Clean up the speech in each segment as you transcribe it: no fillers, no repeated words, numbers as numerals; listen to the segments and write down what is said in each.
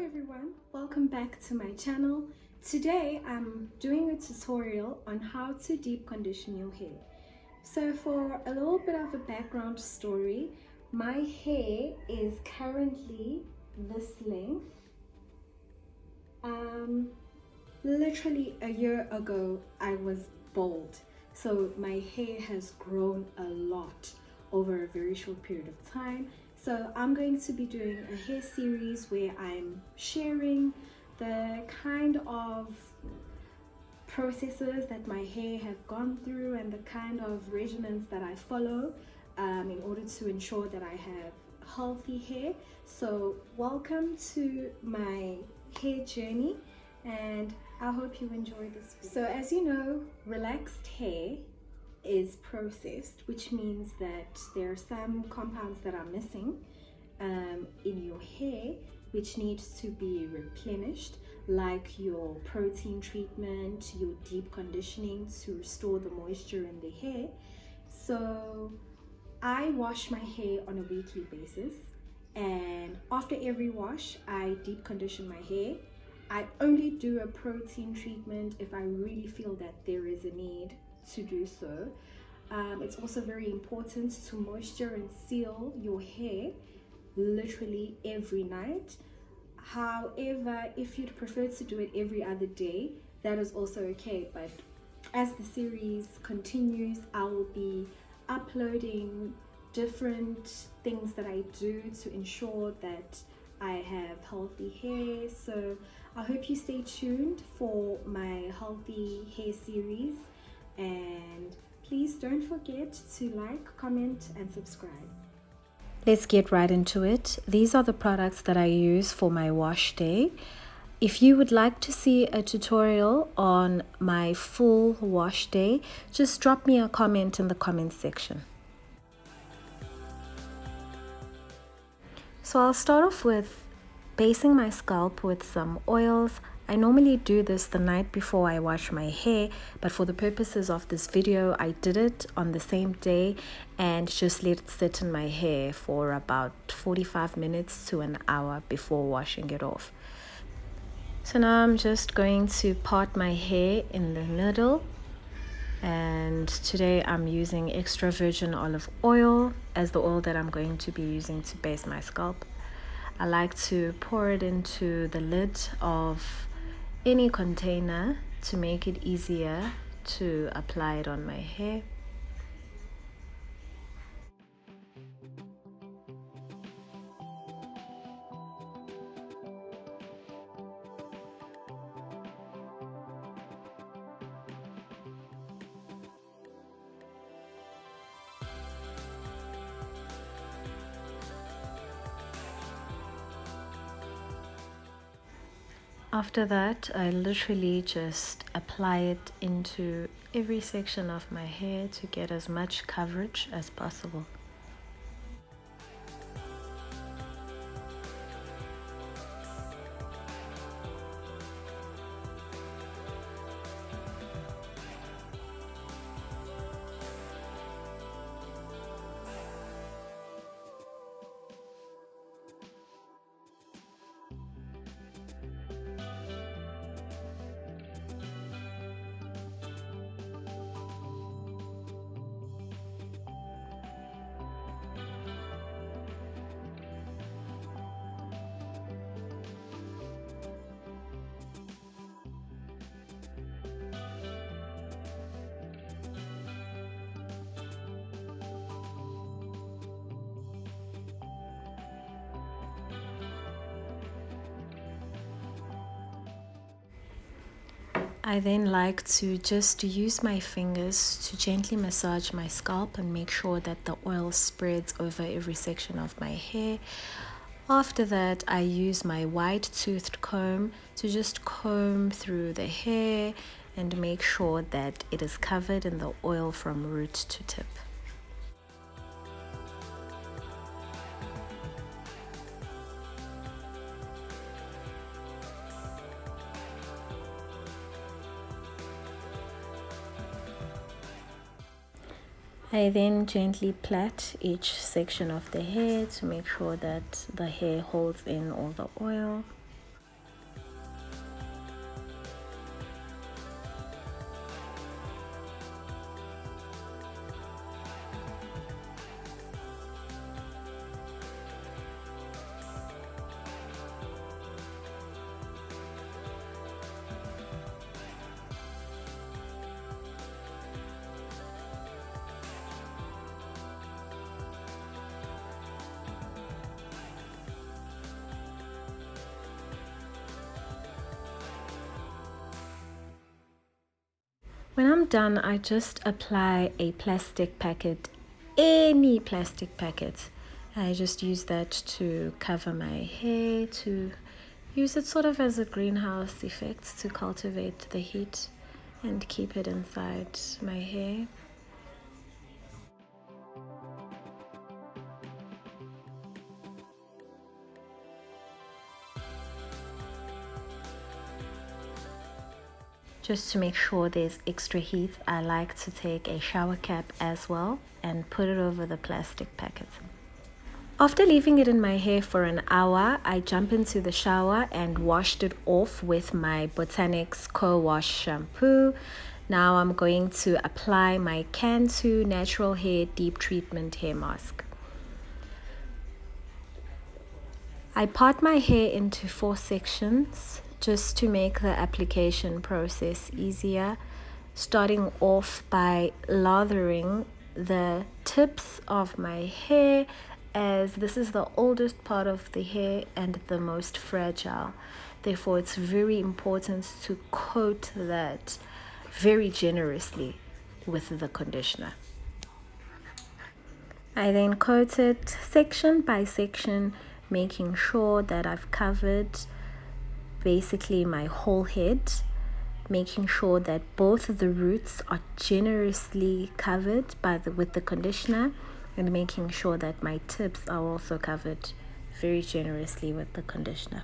everyone, welcome back to my channel. Today I'm doing a tutorial on how to deep condition your hair. So for a little bit of a background story, my hair is currently this length. Literally a year ago I was bald, so my hair has grown a lot over a very short period of time. So I'm going to be doing a hair series where I'm sharing the kind of processes that my hair have gone through and the kind of regimens that I follow in order to ensure that I have healthy hair. So welcome to my hair journey, and I hope you enjoy this video. So as you know, relaxed hair is processed, which means that there are some compounds that are missing in your hair which needs to be replenished, like your protein treatment, your deep conditioning to restore the moisture in the hair. So I wash my hair on a weekly basis, and after every wash I deep condition my hair. I only do a protein treatment if I really feel that there is a need to do so. It's also very important to moisture and seal your hair literally every night. However, if you'd prefer to do it every other day, that is also okay. But as the series continues, I will be uploading different things that I do to ensure that I have healthy hair. So I hope you stay tuned for my healthy hair series, and please don't forget to like, comment and subscribe. Let's get right into it. These are the products that I use for my wash day. If you would like to see a tutorial on my full wash day, just drop me a comment in the comment section. So I'll start off with basing my scalp with some oils. I normally do this the night before I wash my hair, but for the purposes of this video, I did it on the same day and just let it sit in my hair for about 45 minutes to an hour before washing it off. So now I'm just going to part my hair in the middle, and today I'm using extra virgin olive oil as the oil that I'm going to be using to base my scalp. I like to pour it into the lid of any container to make it easier to apply it on my hair. After that, I literally just apply it into every section of my hair to get as much coverage as possible. I then like to just use my fingers to gently massage my scalp and make sure that the oil spreads over every section of my hair. After that, I use my wide-toothed comb to just comb through the hair and make sure that it is covered in the oil from root to tip. I then gently plait each section of the hair to make sure that the hair holds in all the oil. When I'm done, I just apply a plastic packet, any plastic packet. I just use that to cover my hair, to use it sort of as a greenhouse effect to cultivate the heat and keep it inside my hair. Just to make sure there's extra heat, I like to take a shower cap as well and put it over the plastic packet. After leaving it in my hair for an hour, I jump into the shower and washed it off with my Botanics Co-Wash shampoo. Now I'm going to apply my Cantu Natural Hair Deep Treatment Hair Mask. I part my hair into 4 sections just to make the application process easier, starting off by lathering the tips of my hair, as this is the oldest part of the hair and the most fragile. Therefore, it's very important to coat that very generously with the conditioner. I then coat it section by section, making sure that I've covered basically my whole head, making sure that both of the roots are generously covered with the conditioner, and making sure that my tips are also covered very generously with the conditioner.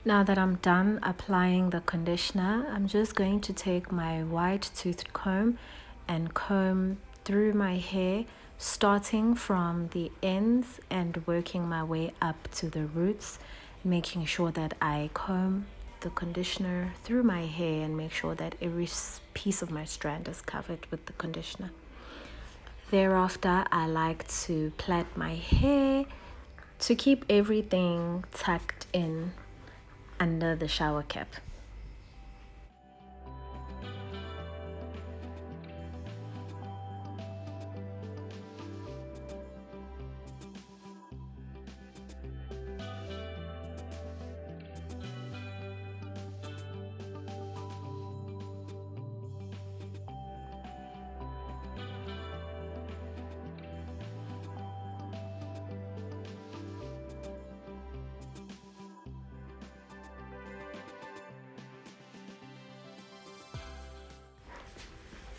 Now that I'm done applying the conditioner, I'm just going to take my wide toothed comb and comb through my hair, starting from the ends and working my way up to the roots, making sure that I comb the conditioner through my hair and make sure that every piece of my strand is covered with the conditioner. Thereafter, I like to plait my hair to keep everything tucked in under the shower cap.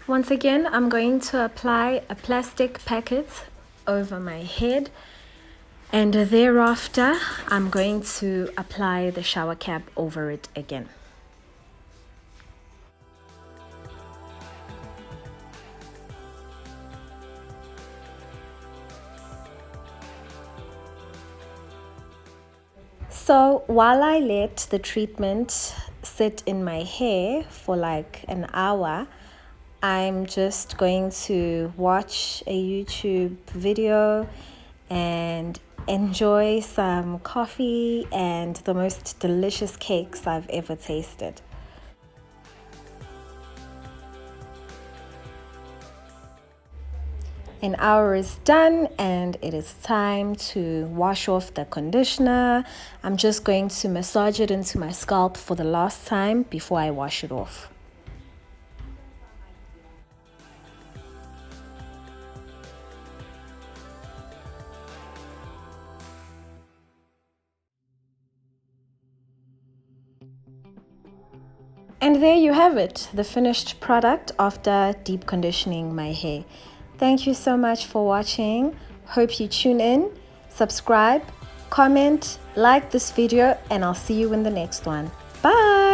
Once again, I'm going to apply a plastic packet over my head, and thereafter I'm going to apply the shower cap over it again. So while I let the treatment sit in my hair for like an hour, I'm just going to watch a YouTube video and enjoy some coffee and the most delicious cakes I've ever tasted. An hour is done and it is time to wash off the conditioner. I'm just going to massage it into my scalp for the last time before I wash it off. And there you have it, the finished product after deep conditioning my hair. Thank you so much for watching. Hope you tune in, subscribe, comment, like this video, and I'll see you in the next one. Bye!